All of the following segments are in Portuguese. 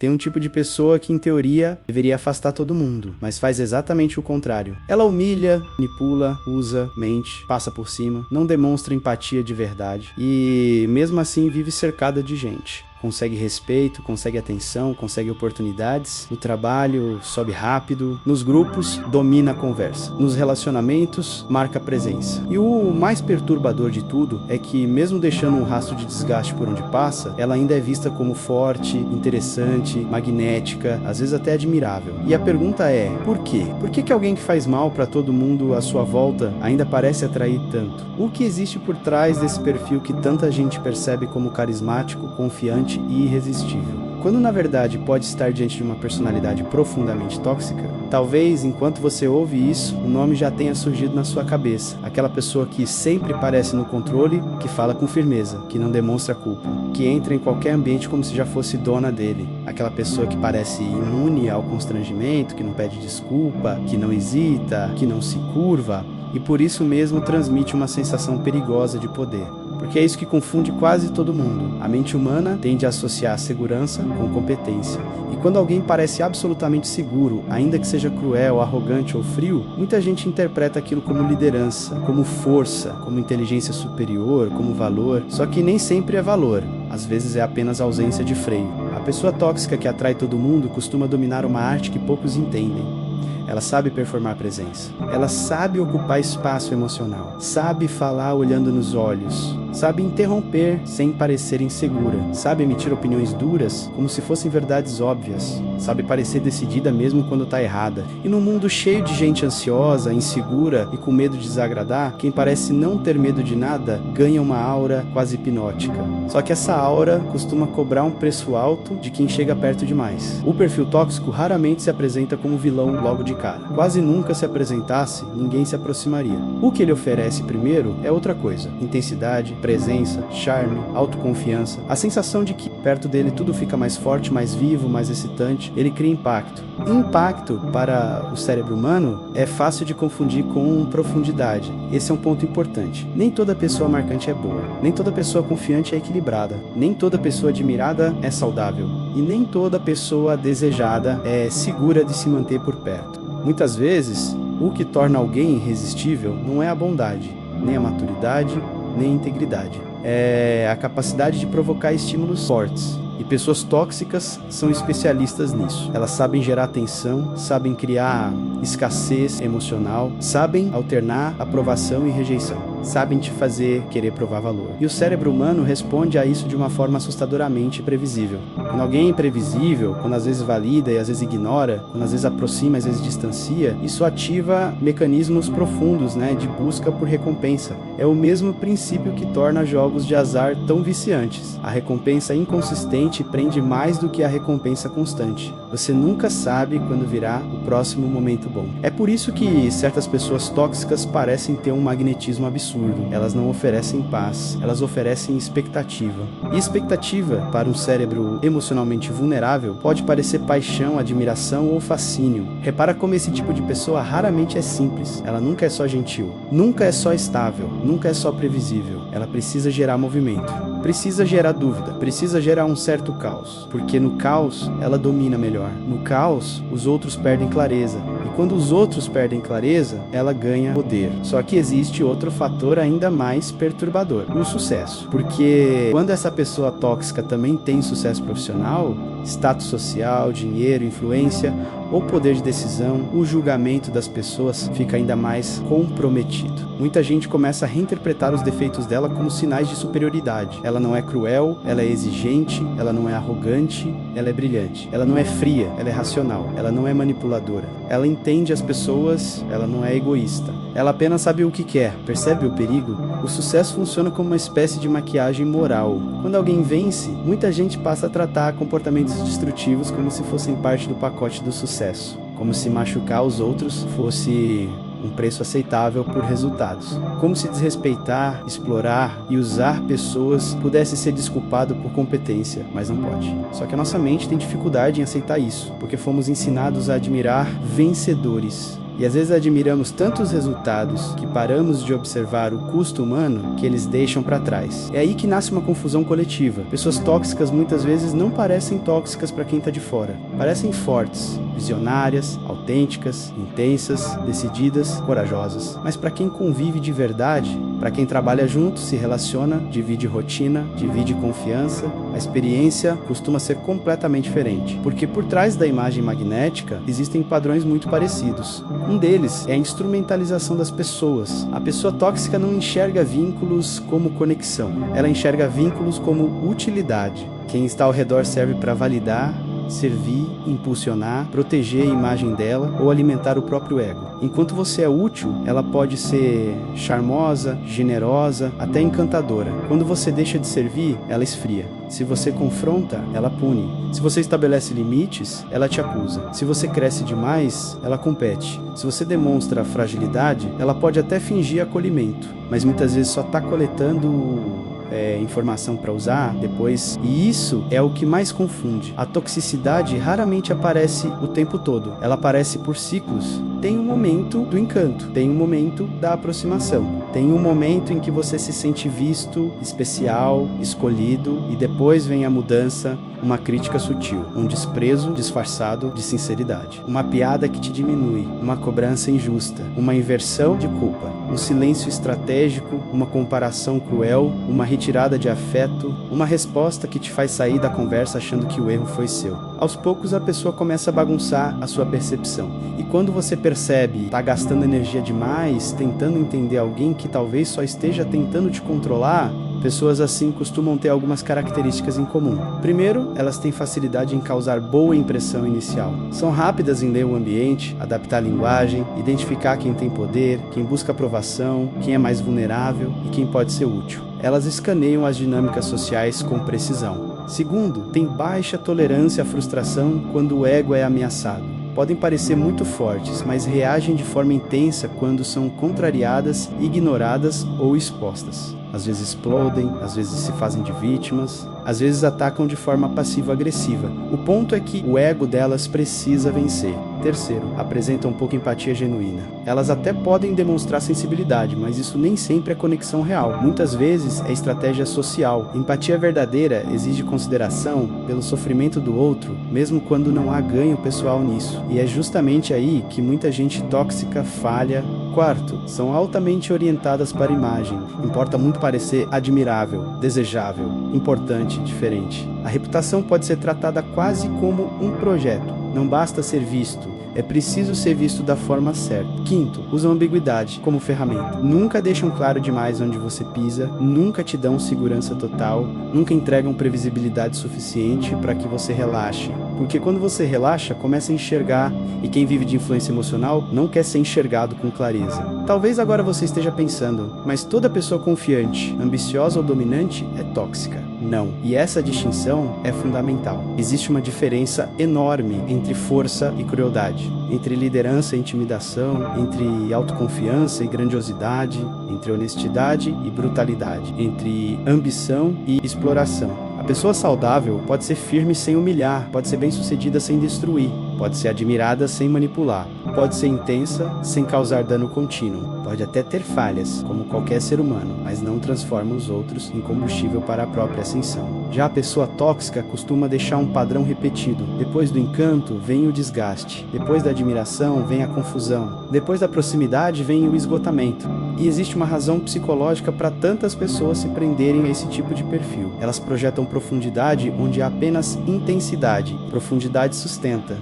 Tem um tipo de pessoa que, em teoria, deveria afastar todo mundo, mas faz exatamente o contrário. Ela humilha, manipula, usa, mente, passa por cima, não demonstra empatia de verdade e, mesmo assim, vive cercada de gente. Consegue respeito, consegue atenção, consegue oportunidades. No trabalho, sobe rápido. Nos grupos, domina a conversa. Nos relacionamentos, marca presença. E o mais perturbador de tudo é que, mesmo deixando um rastro de desgaste por onde passa, ela ainda é vista como forte, interessante, magnética, às vezes até admirável. E a pergunta é, por quê? Por que alguém que faz mal para todo mundo à sua volta ainda parece atrair tanto? O que existe por trás desse perfil que tanta gente percebe como carismático, confiante e irresistível? Quando na verdade pode estar diante de uma personalidade profundamente tóxica? Talvez, enquanto você ouve isso, o nome já tenha surgido na sua cabeça. Aquela pessoa que sempre parece no controle, que fala com firmeza, que não demonstra culpa, que entra em qualquer ambiente como se já fosse dona dele. Aquela pessoa que parece imune ao constrangimento, que não pede desculpa, que não hesita, que não se curva, e por isso mesmo transmite uma sensação perigosa de poder. Porque é isso que confunde quase todo mundo. A mente humana tende a associar segurança com competência. E quando alguém parece absolutamente seguro, ainda que seja cruel, arrogante ou frio, muita gente interpreta aquilo como liderança, como força, como inteligência superior, como valor. Só que nem sempre é valor. Às vezes é apenas ausência de freio. A pessoa tóxica que atrai todo mundo costuma dominar uma arte que poucos entendem. Ela sabe performar presença. Ela sabe ocupar espaço emocional. Sabe falar olhando nos olhos. Sabe interromper sem parecer insegura. Sabe emitir opiniões duras como se fossem verdades óbvias. Sabe parecer decidida mesmo quando está errada. E num mundo cheio de gente ansiosa, insegura e com medo de desagradar, quem parece não ter medo de nada ganha uma aura quase hipnótica. Só que essa aura costuma cobrar um preço alto de quem chega perto demais. O perfil tóxico raramente se apresenta como vilão logo de cara. Quase nunca se apresentasse, ninguém se aproximaria. O que ele oferece primeiro é outra coisa: intensidade, presença, charme, autoconfiança, a sensação de que perto dele tudo fica mais forte, mais vivo, mais excitante. Ele cria impacto. Impacto, para o cérebro humano, é fácil de confundir com profundidade. Esse é um ponto importante. Nem toda pessoa marcante é boa, nem toda pessoa confiante é equilibrada, nem toda pessoa admirada é saudável, e nem toda pessoa desejada é segura de se manter por perto. Muitas vezes, o que torna alguém irresistível não é a bondade, nem a maturidade, nem a integridade. É a capacidade de provocar estímulos fortes. E pessoas tóxicas são especialistas nisso. Elas sabem gerar tensão, sabem criar escassez emocional, sabem alternar aprovação e rejeição. Sabem te fazer querer provar valor. E o cérebro humano responde a isso de uma forma assustadoramente previsível. Quando alguém é imprevisível, quando às vezes valida e às vezes ignora, quando às vezes aproxima e às vezes distancia, isso ativa mecanismos profundos, de busca por recompensa. É o mesmo princípio que torna jogos de azar tão viciantes. A recompensa inconsistente prende mais do que a recompensa constante. Você nunca sabe quando virá o próximo momento bom. É por isso que certas pessoas tóxicas parecem ter um magnetismo absurdo. Elas não oferecem paz, elas oferecem expectativa. E expectativa, para um cérebro emocionalmente vulnerável, pode parecer paixão, admiração ou fascínio. Repara como esse tipo de pessoa raramente é simples. Ela nunca é só gentil, nunca é só estável, nunca é só previsível. Ela precisa gerar movimento, precisa gerar dúvida, precisa gerar um certo caos. Porque no caos, ela domina melhor. No caos, os outros perdem clareza. E quando os outros perdem clareza, ela ganha poder. Só que existe outro fator ainda mais perturbador: o sucesso. Porque quando essa pessoa tóxica também tem sucesso profissional, status social, dinheiro, influência ou poder de decisão, o julgamento das pessoas fica ainda mais comprometido. Muita gente começa a reinterpretar os defeitos dela como sinais de superioridade. Ela não é cruel, ela é exigente, ela não é arrogante, ela é brilhante. Ela não é fria, ela é racional. Ela não é manipuladora. Ela entende as pessoas, ela não é egoísta. Ela apenas sabe o que quer. Percebe o perigo? O sucesso funciona como uma espécie de maquiagem moral. Quando alguém vence, muita gente passa a tratar comportamentos destrutivos como se fossem parte do pacote do sucesso. Como se machucar os outros fosse um preço aceitável por resultados. Como se desrespeitar, explorar e usar pessoas pudesse ser desculpado por competência, mas não pode. Só que a nossa mente tem dificuldade em aceitar isso, porque fomos ensinados a admirar vencedores E às vezes admiramos tantos resultados que paramos de observar o custo humano que eles deixam para trás. É aí que nasce uma confusão coletiva. Pessoas tóxicas muitas vezes não parecem tóxicas para quem está de fora. Parecem fortes, visionárias, autênticas, intensas, decididas, corajosas. Mas para quem convive de verdade, para quem trabalha junto, se relaciona, divide rotina, divide confiança, a experiência costuma ser completamente diferente. Porque por trás da imagem magnética existem padrões muito parecidos. Um deles é a instrumentalização das pessoas. A pessoa tóxica não enxerga vínculos como conexão, ela enxerga vínculos como utilidade. Quem está ao redor serve para validar, servir, impulsionar, proteger a imagem dela ou alimentar o próprio ego. Enquanto você é útil, ela pode ser charmosa, generosa, até encantadora. Quando você deixa de servir, ela esfria. Se você confronta, ela pune. Se você estabelece limites, ela te acusa. Se você cresce demais, ela compete. Se você demonstra fragilidade, ela pode até fingir acolhimento, mas muitas vezes só está coletando informação para usar depois, e isso é o que mais confunde. A toxicidade raramente aparece o tempo todo, ela aparece por ciclos. Tem um momento do encanto, tem um momento da aproximação, tem um momento em que você se sente visto, especial, escolhido, e depois vem a mudança, uma crítica sutil, um desprezo disfarçado de sinceridade, uma piada que te diminui, uma cobrança injusta, uma inversão de culpa, um silêncio estratégico, uma comparação cruel, uma retirada de afeto, uma resposta que te faz sair da conversa achando que o erro foi seu. Aos poucos a pessoa começa a bagunçar a sua percepção, e quando você percebe tá gastando energia demais, tentando entender alguém que talvez só esteja tentando te controlar, pessoas assim costumam ter algumas características em comum. Primeiro, elas têm facilidade em causar boa impressão inicial. São rápidas em ler o ambiente, adaptar a linguagem, identificar quem tem poder, quem busca aprovação, quem é mais vulnerável e quem pode ser útil. Elas escaneiam as dinâmicas sociais com precisão. Segundo, tem baixa tolerância à frustração quando o ego é ameaçado. Podem parecer muito fortes, mas reagem de forma intensa quando são contrariadas, ignoradas ou expostas. Às vezes explodem, às vezes se fazem de vítimas, às vezes atacam de forma passivo-agressiva. O ponto é que o ego delas precisa vencer. Terceiro, apresentam pouca empatia genuína. Elas até podem demonstrar sensibilidade, mas isso nem sempre é conexão real. Muitas vezes é estratégia social. Empatia verdadeira exige consideração pelo sofrimento do outro, mesmo quando não há ganho pessoal nisso. E é justamente aí que muita gente tóxica falha. Quarto, são altamente orientadas para a imagem. Importa muito parecer admirável, desejável, importante, diferente. A reputação pode ser tratada quase como um projeto. Não basta ser visto, é preciso ser visto da forma certa. Quinto, usam ambiguidade como ferramenta. Nunca deixam claro demais onde você pisa, nunca te dão segurança total, nunca entregam previsibilidade suficiente para que você relaxe. Porque quando você relaxa, começa a enxergar, e quem vive de influência emocional não quer ser enxergado com clareza. Talvez agora você esteja pensando, mas toda pessoa confiante, ambiciosa ou dominante é tóxica. Não. E essa distinção é fundamental. Existe uma diferença enorme entre força e crueldade, entre liderança e intimidação, entre autoconfiança e grandiosidade, entre honestidade e brutalidade, entre ambição e exploração. A pessoa saudável pode ser firme sem humilhar, pode ser bem-sucedida sem destruir, pode ser admirada sem manipular, pode ser intensa sem causar dano contínuo, pode até ter falhas, como qualquer ser humano, mas não transforma os outros em combustível para a própria ascensão. Já a pessoa tóxica costuma deixar um padrão repetido. Depois do encanto vem o desgaste, depois da admiração vem a confusão, depois da proximidade vem o esgotamento. E existe uma razão psicológica para tantas pessoas se prenderem a esse tipo de perfil. Elas projetam profundidade onde há apenas intensidade. Profundidade sustenta.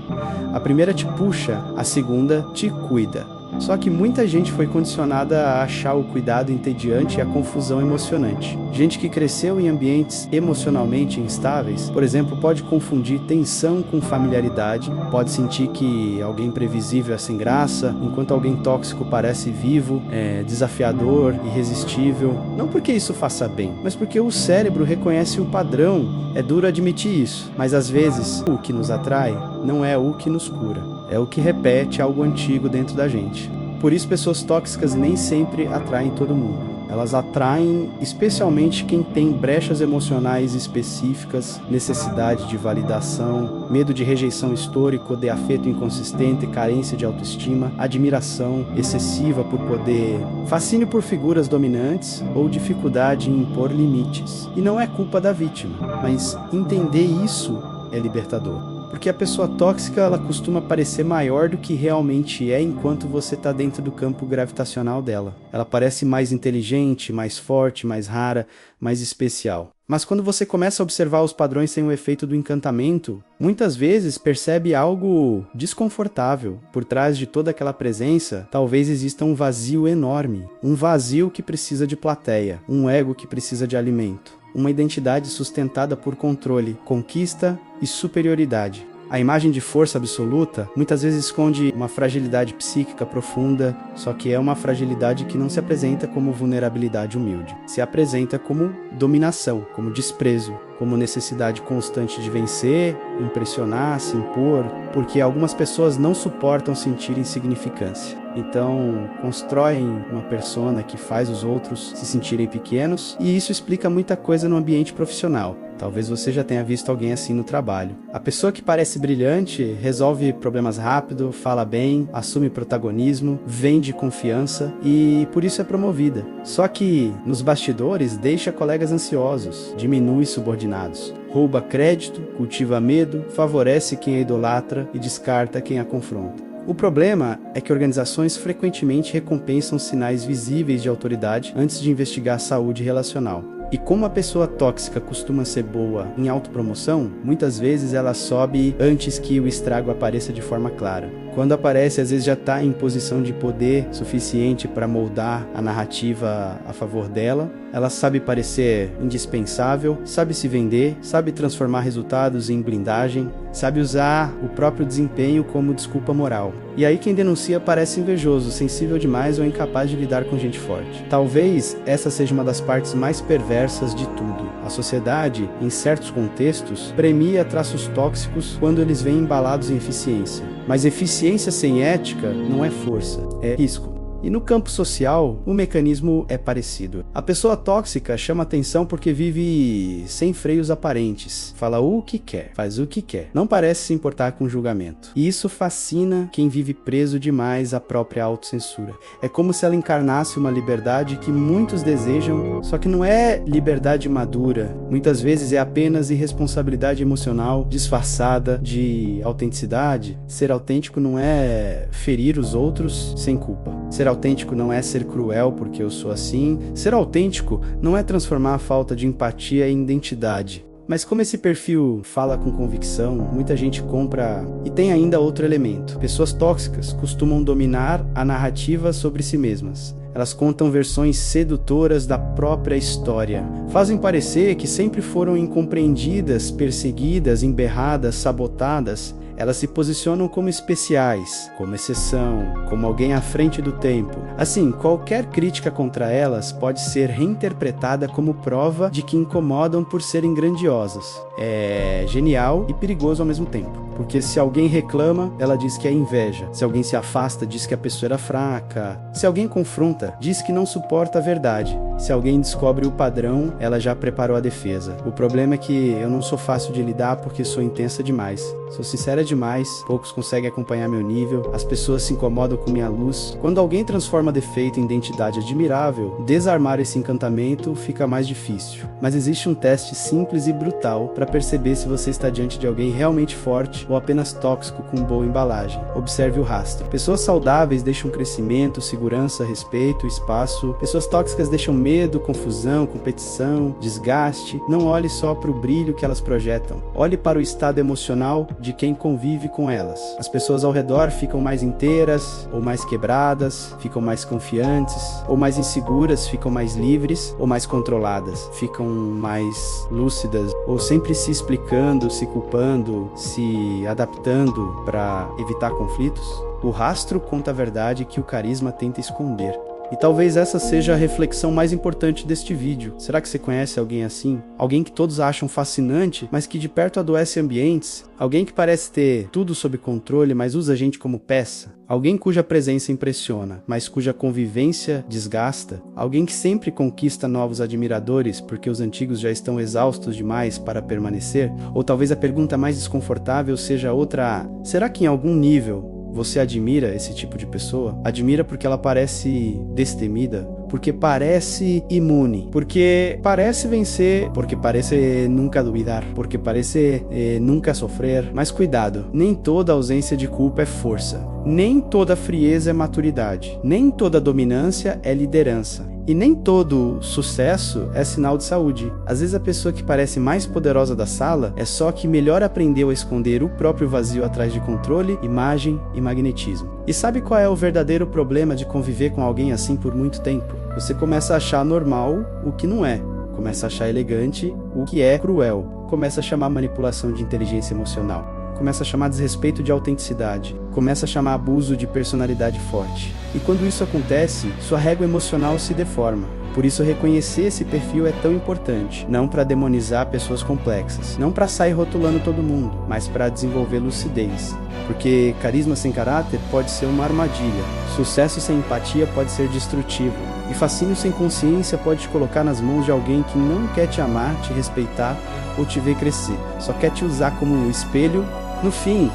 A primeira te puxa, a segunda te cuida. Só que muita gente foi condicionada a achar o cuidado entediante e a confusão emocionante. Gente que cresceu em ambientes emocionalmente instáveis, por exemplo, pode confundir tensão com familiaridade, pode sentir que alguém previsível é sem graça, enquanto alguém tóxico parece vivo, desafiador, irresistível. Não porque isso faça bem, mas porque o cérebro reconhece o padrão. É duro admitir isso, mas às vezes o que nos atrai não é o que nos cura. É o que repete algo antigo dentro da gente. Por isso, pessoas tóxicas nem sempre atraem todo mundo. Elas atraem especialmente quem tem brechas emocionais específicas, necessidade de validação, medo de rejeição histórico, de afeto inconsistente, carência de autoestima, admiração excessiva por poder, fascínio por figuras dominantes ou dificuldade em impor limites. E não é culpa da vítima, mas entender isso é libertador. Porque a pessoa tóxica, ela costuma parecer maior do que realmente é enquanto você está dentro do campo gravitacional dela. Ela parece mais inteligente, mais forte, mais rara, mais especial. Mas quando você começa a observar os padrões sem o efeito do encantamento, muitas vezes percebe algo desconfortável. Por trás de toda aquela presença, talvez exista um vazio enorme. Um vazio que precisa de plateia, um ego que precisa de alimento. Uma identidade sustentada por controle, conquista e superioridade. A imagem de força absoluta muitas vezes esconde uma fragilidade psíquica profunda, só que é uma fragilidade que não se apresenta como vulnerabilidade humilde. Se apresenta como dominação, como desprezo, como necessidade constante de vencer, impressionar, se impor, porque algumas pessoas não suportam sentir insignificância. Então, constroem uma persona que faz os outros se sentirem pequenos, e isso explica muita coisa no ambiente profissional. Talvez você já tenha visto alguém assim no trabalho. A pessoa que parece brilhante resolve problemas rápido, fala bem, assume protagonismo, vende confiança e por isso é promovida. Só que nos bastidores deixa colegas ansiosos, diminui subordinados, rouba crédito, cultiva medo, favorece quem a idolatra e descarta quem a confronta. O problema é que organizações frequentemente recompensam sinais visíveis de autoridade antes de investigar a saúde relacional. E como a pessoa tóxica costuma ser boa em autopromoção, muitas vezes ela sobe antes que o estrago apareça de forma clara. Quando aparece, às vezes já está em posição de poder suficiente para moldar a narrativa a favor dela. Ela sabe parecer indispensável, sabe se vender, sabe transformar resultados em blindagem, sabe usar o próprio desempenho como desculpa moral. E aí quem denuncia parece invejoso, sensível demais ou incapaz de lidar com gente forte. Talvez essa seja uma das partes mais perversas de tudo. A sociedade, em certos contextos, premia traços tóxicos quando eles vêm embalados em eficiência. Mas eficiência sem ética não é força, é risco. E no campo social, o mecanismo é parecido. A pessoa tóxica chama atenção porque vive sem freios aparentes. Fala o que quer, faz o que quer. Não parece se importar com julgamento. E isso fascina quem vive preso demais à própria autocensura. É como se ela encarnasse uma liberdade que muitos desejam, só que não é liberdade madura. Muitas vezes é apenas irresponsabilidade emocional disfarçada de autenticidade. Ser autêntico não é ferir os outros sem culpa. Ser autêntico não é ser cruel porque eu sou assim. Ser autêntico não é transformar a falta de empatia em identidade. Mas como esse perfil fala com convicção, muita gente compra. E tem ainda outro elemento. Pessoas tóxicas costumam dominar a narrativa sobre si mesmas. Elas contam versões sedutoras da própria história. Fazem parecer que sempre foram incompreendidas, perseguidas, emberradas, sabotadas. Elas se posicionam como especiais, como exceção, como alguém à frente do tempo. Assim, qualquer crítica contra elas pode ser reinterpretada como prova de que incomodam por serem grandiosas. É genial e perigoso ao mesmo tempo. Porque se alguém reclama, ela diz que é inveja. Se alguém se afasta, diz que a pessoa era fraca. Se alguém confronta, diz que não suporta a verdade. Se alguém descobre o padrão, ela já preparou a defesa. O problema é que eu não sou fácil de lidar porque sou intensa demais. Sou sincera demais, poucos conseguem acompanhar meu nível, as pessoas se incomodam com minha luz. Quando alguém transforma defeito em identidade admirável, desarmar esse encantamento fica mais difícil. Mas existe um teste simples e brutal para perceber se você está diante de alguém realmente forte ou apenas tóxico com boa embalagem. Observe o rastro. Pessoas saudáveis deixam crescimento, segurança, respeito, espaço. Pessoas tóxicas deixam medo, confusão, competição, desgaste. Não olhe só para o brilho que elas projetam. Olhe para o estado emocional de quem convive com elas. As pessoas ao redor ficam mais inteiras ou mais quebradas, ficam mais confiantes ou mais inseguras, ficam mais livres ou mais controladas, ficam mais lúcidas ou sempre se explicando, se culpando, se adaptando para evitar conflitos. O rastro conta a verdade que o carisma tenta esconder. E talvez essa seja a reflexão mais importante deste vídeo. Será que você conhece alguém assim? Alguém que todos acham fascinante, mas que de perto adoece ambientes? Alguém que parece ter tudo sob controle, mas usa a gente como peça? Alguém cuja presença impressiona, mas cuja convivência desgasta? Alguém que sempre conquista novos admiradores porque os antigos já estão exaustos demais para permanecer? Ou talvez a pergunta mais desconfortável seja outra: será que em algum nível você admira esse tipo de pessoa? Admira porque ela parece destemida, porque parece imune, porque parece vencer, porque parece nunca duvidar, porque parece nunca sofrer. Mas cuidado, nem toda ausência de culpa é força, nem toda frieza é maturidade, nem toda dominância é liderança. E nem todo sucesso é sinal de saúde. Às vezes a pessoa que parece mais poderosa da sala é só que melhor aprendeu a esconder o próprio vazio atrás de controle, imagem e magnetismo. E sabe qual é o verdadeiro problema de conviver com alguém assim por muito tempo? Você começa a achar normal o que não é. Começa a achar elegante o que é cruel. Começa a chamar manipulação de inteligência emocional. Começa a chamar desrespeito de autenticidade, começa a chamar abuso de personalidade forte. E quando isso acontece, sua régua emocional se deforma. Por isso reconhecer esse perfil é tão importante, não para demonizar pessoas complexas, não para sair rotulando todo mundo, mas para desenvolver lucidez. Porque carisma sem caráter pode ser uma armadilha, sucesso sem empatia pode ser destrutivo, e fascínio sem consciência pode te colocar nas mãos de alguém que não quer te amar, te respeitar ou te ver crescer, só quer te usar como um espelho. No fim,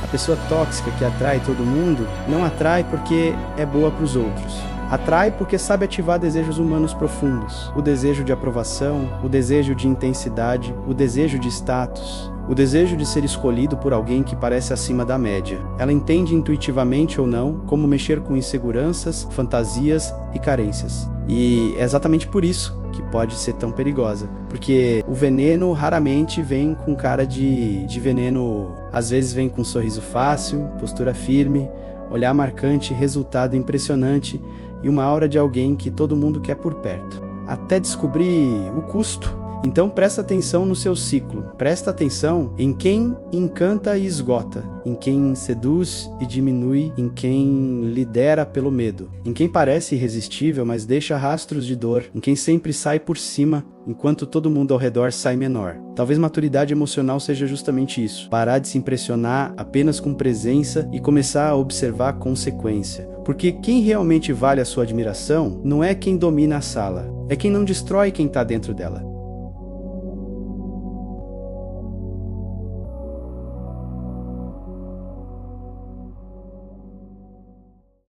a pessoa tóxica que atrai todo mundo não atrai porque é boa para os outros. Atrai porque sabe ativar desejos humanos profundos, o desejo de aprovação, o desejo de intensidade, o desejo de status, o desejo de ser escolhido por alguém que parece acima da média. Ela entende intuitivamente ou não como mexer com inseguranças, fantasias e carências. E é exatamente por isso que pode ser tão perigosa, porque o veneno raramente vem com cara de veneno. Às vezes vem com um sorriso fácil, postura firme, olhar marcante, resultado impressionante e uma aura de alguém que todo mundo quer por perto, até descobrir o custo. Então presta atenção no seu ciclo, presta atenção em quem encanta e esgota, em quem seduz e diminui, em quem lidera pelo medo, em quem parece irresistível mas deixa rastros de dor, em quem sempre sai por cima enquanto todo mundo ao redor sai menor. Talvez maturidade emocional seja justamente isso, parar de se impressionar apenas com presença e começar a observar a consequência. Porque quem realmente vale a sua admiração não é quem domina a sala, é quem não destrói quem está dentro dela.